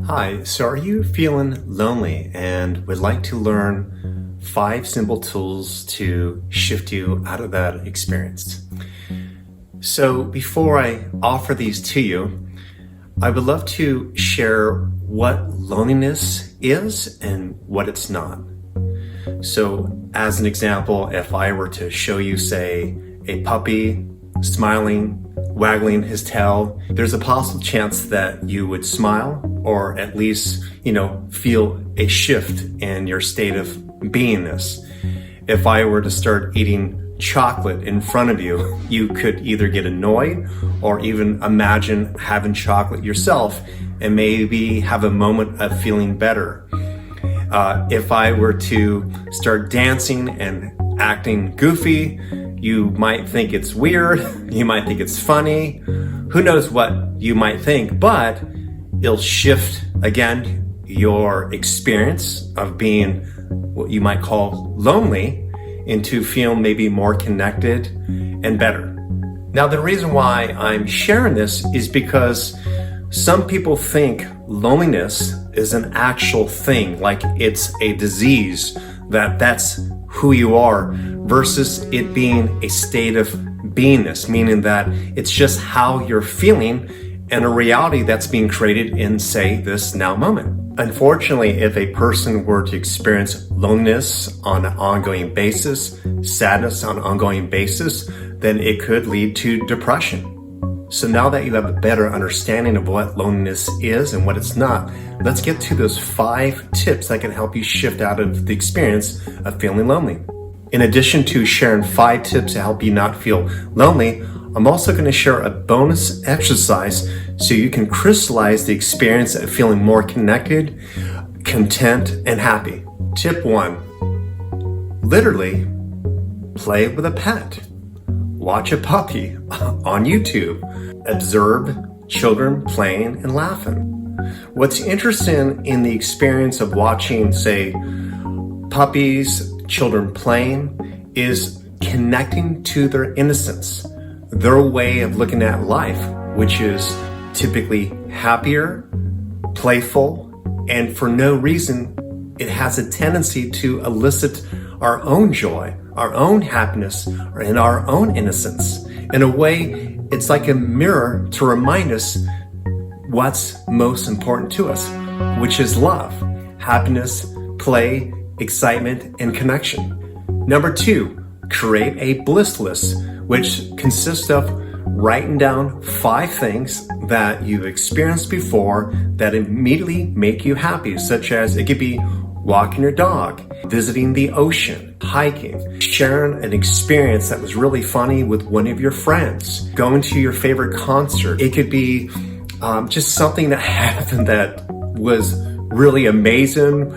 Hi, so are you feeling lonely and would like to learn 5 simple tools to shift you out of that experience? So before I offer these to you, I would love to share what loneliness is and what it's not. So as an example, if I were to show you, say, a puppy smiling, waggling his tail, there's a possible chance that you would smile or at least, feel a shift in your state of beingness. If I were to start eating chocolate in front of you, you could either get annoyed or even imagine having chocolate yourself and maybe have a moment of feeling better. If I were to start dancing and acting goofy, you might think it's weird, you might think it's funny, who knows what you might think, but it'll shift, again, your experience of being what you might call lonely into feeling maybe more connected and better. Now, the reason why I'm sharing this is because some people think loneliness is an actual thing, like it's a disease, that's who you are, versus it being a state of beingness, meaning that it's just how you're feeling and a reality that's being created in, say, this now moment. Unfortunately, if a person were to experience loneliness on an ongoing basis, sadness on an ongoing basis, then it could lead to depression. So now that you have a better understanding of what loneliness is and what it's not, let's get to those 5 tips that can help you shift out of the experience of feeling lonely. In addition to sharing 5 tips to help you not feel lonely, I'm also going to share a bonus exercise so you can crystallize the experience of feeling more connected, content, and happy. Tip 1, literally play with a pet. Watch a puppy on YouTube. Observe children playing and laughing. What's interesting in the experience of watching, say, puppies, children playing, is connecting to their innocence, their way of looking at life, which is typically happier, playful, and for no reason, it has a tendency to elicit our own joy, our own happiness, and our own innocence. In a way, it's like a mirror to remind us what's most important to us, which is love, happiness, play, excitement, and connection. Number 2, create a bliss list, which consists of writing down 5 things that you've experienced before that immediately make you happy, such as it could be walking your dog, visiting the ocean, hiking, sharing an experience that was really funny with one of your friends, going to your favorite concert. It could be just something that happened that was really amazing,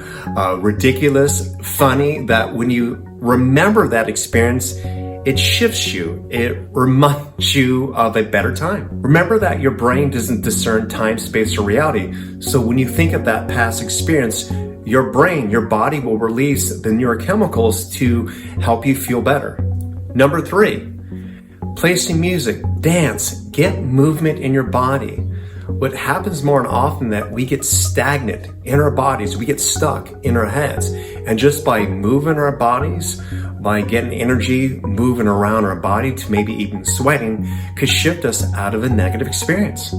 ridiculous, funny, that when you remember that experience, it shifts you. It reminds you of a better time. Remember that your brain doesn't discern time, space, or reality. So when you think of that past experience, your brain, your body will release the neurochemicals to help you feel better. Number 3, play some music, dance, get movement in your body. What happens more often that we get stagnant in our bodies, we get stuck in our heads. And just by moving our bodies, by getting energy moving around our body to maybe even sweating, could shift us out of a negative experience.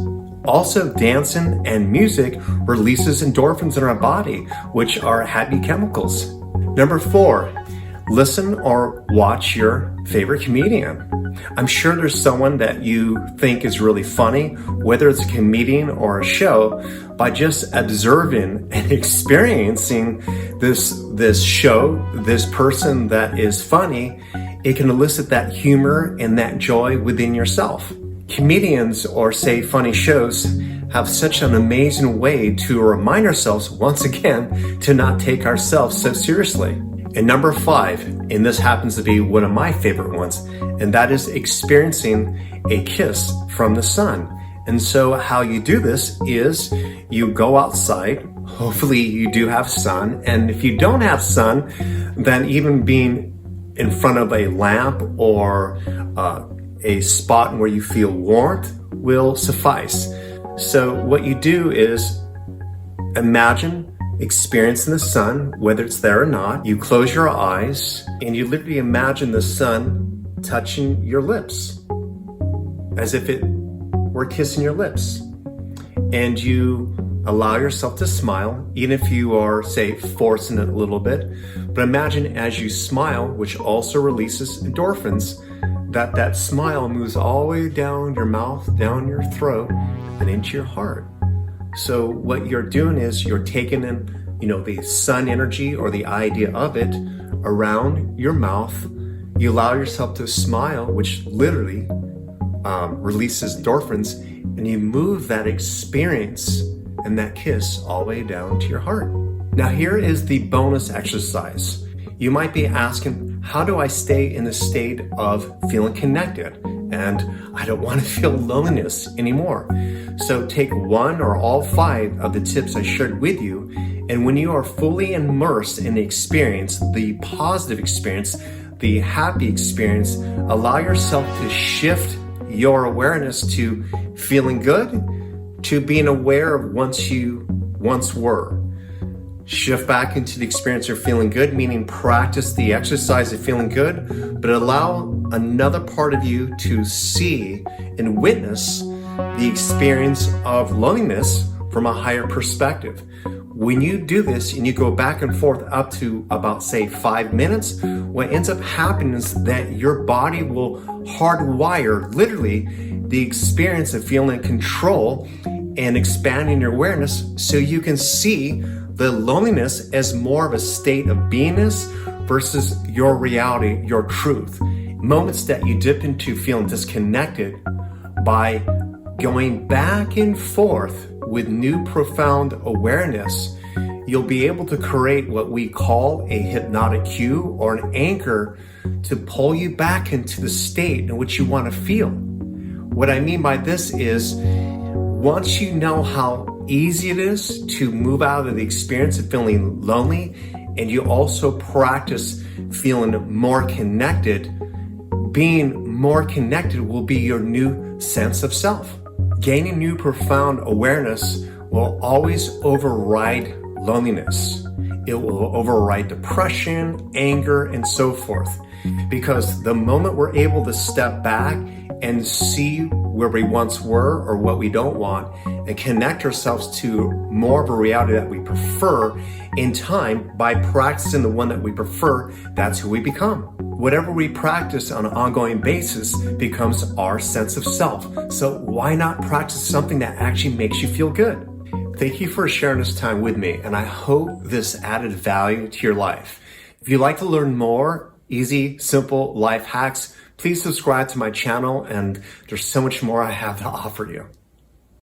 Also, dancing and music releases endorphins in our body, which are happy chemicals. Number 4, listen or watch your favorite comedian. I'm sure there's someone that you think is really funny, whether it's a comedian or a show. By just observing and experiencing this show, this person that is funny, it can elicit that humor and that joy within yourself. Comedians or, say, funny shows have such an amazing way to remind ourselves, once again, to not take ourselves so seriously. And number 5, and this happens to be one of my favorite ones, and that is experiencing a kiss from the sun. And so how you do this is you go outside, hopefully you do have sun, and if you don't have sun, then even being in front of a lamp or a spot where you feel warmth will suffice. So what you do is Imagine experiencing the sun, whether it's there or not. You close your eyes and you literally imagine the sun touching your lips as if it were kissing your lips. And you allow yourself to smile, even if you are, say, forcing it a little bit. But imagine as you smile, which also releases endorphins, that smile moves all the way down your mouth, down your throat, and into your heart. So what you're doing is you're taking in, the sun energy or the idea of it around your mouth. You allow yourself to smile, which literally releases endorphins, and you move that experience and that kiss all the way down to your heart. Now here is the bonus exercise. You might be asking, how do I stay in the state of feeling connected? And I don't want to feel loneliness anymore. So take one or all 5 of the tips I shared with you, and when you are fully immersed in the experience, the positive experience, the happy experience, allow yourself to shift your awareness to feeling good, to being aware of once you once were. Shift back into the experience of feeling good, meaning practice the exercise of feeling good, but allow another part of you to see and witness the experience of loneliness from a higher perspective. When you do this and you go back and forth up to about, say, 5 minutes, what ends up happening is that your body will hardwire literally the experience of feeling in control and expanding your awareness so you can see the loneliness as more of a state of beingness versus your reality, your truth. Moments that you dip into feeling disconnected, by going back and forth with new profound awareness, you'll be able to create what we call a hypnotic cue or an anchor to pull you back into the state in which you want to feel. What I mean by this is, once you know how easy it is to move out of the experience of feeling lonely, and you also practice feeling more connected, being more connected will be your new sense of self. Gaining new profound awareness will always override loneliness. It will override depression, anger, and so forth. Because the moment we're able to step back and see where we once were or what we don't want, and connect ourselves to more of a reality that we prefer in time by practicing the one that we prefer, that's who we become. Whatever we practice on an ongoing basis becomes our sense of self. So why not practice something that actually makes you feel good? Thank you for sharing this time with me, and I hope this added value to your life. If you'd like to learn more easy, simple life hacks, please subscribe to my channel, and there's so much more I have to offer you.